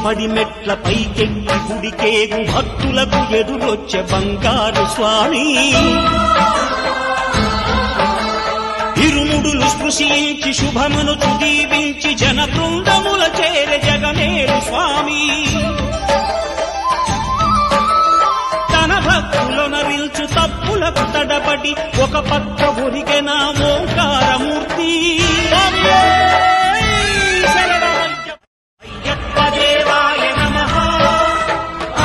పడి మెట్ల పైకెక్కి గుడికేగు భక్తులకు ఎదురొచ్చే బంగారు స్వామి ఇరుముడులు స్పృశించి శుభమును దీవించి జన బృందముల చేరే జగమేలు స్వామి తన భక్తులనరిల్చు తప్పులకు తడబడి ఒక పక్క ఒరిగెన ఓంకారమూర్తి అయ్యప్ప దేవాయ నమః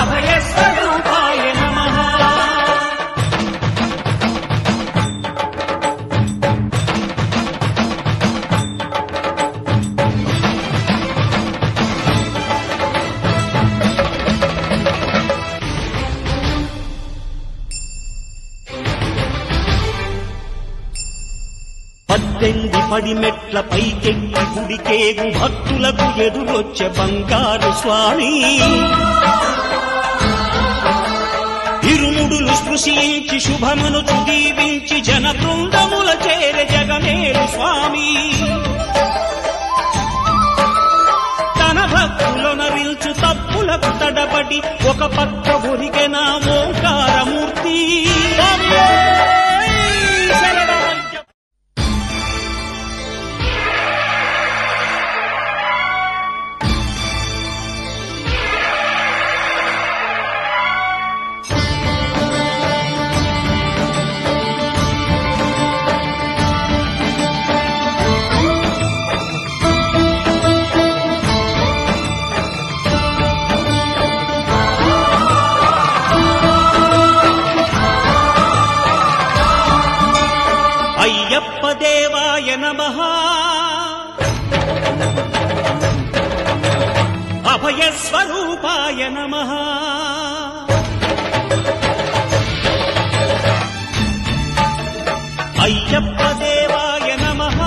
అభయ స్వరూపాయ నమః. పద్దెనిమిది పడి మెట్ల పైకెక్కి గుడికేగు భక్తులకు ఎదురొచ్చే బంగారు స్వామి ఇరుముడులు స్పృశించి శుభమును దీవించి జన బృందముల చేరే జగమేలు స్వామి తన భక్తులనరిల్చు తప్పులకు తడబడి ఒక పక్క ఒరిగెన ఓంకారమూర్తి అయ్యప్ప దేవాయ నమః అభయ స్వరూపాయ నమః. అయ్యప్ప దేవాయ నమః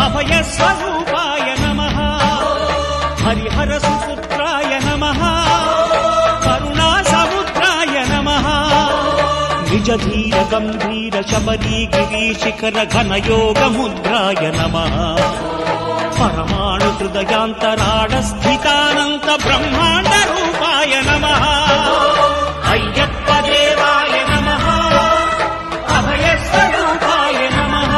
అభయ స్వరూపాయ నమః. హరిహర సుపుత్రాయ నమః కరుణా సముద్రాయ నమః. నిజ ధీర గంభీర శబరీ గిరి శిఖర ఘనయోగ ముద్రాయ నమః. పరమాణు హృదయాంతరాడ స్థితానంత బ్రహ్మాండ రూపాయ నమః. అయ్యప్ప దేవాయ నమః అభయ స్వరూపాయ నమః.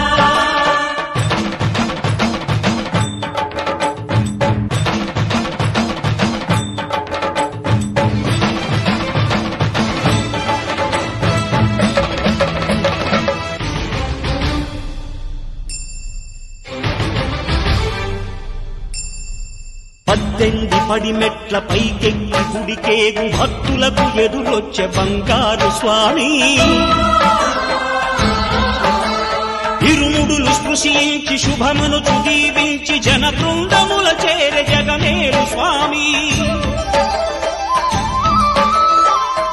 పద్దెనిమిది పడి మెట్ల పైకెక్కి గుడికేగు భక్తులకు ఎదురొచ్చే బంగారు స్వామి ఇరుముడులు స్పృశించి శుభమును దీవించి జన బృందముల చేరే జగమేలు స్వామి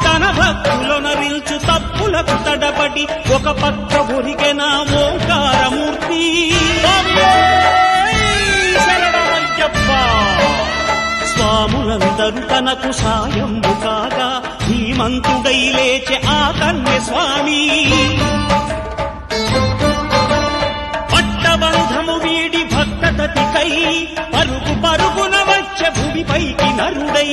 తన భక్తులనరిల్చు తప్పులకు తడబడి ఒక పక్క ఒరిగెన ఓంకారమూర్తి స్వాములందరూ తనకు సాయంబు కాగా ధీమంతుడై లేచే ఆ కన్య స్వామి పట్టబంధము వీడి భక్తతతికై పరుగు పరుగున వచ్చే భూమిపైకి నరుడై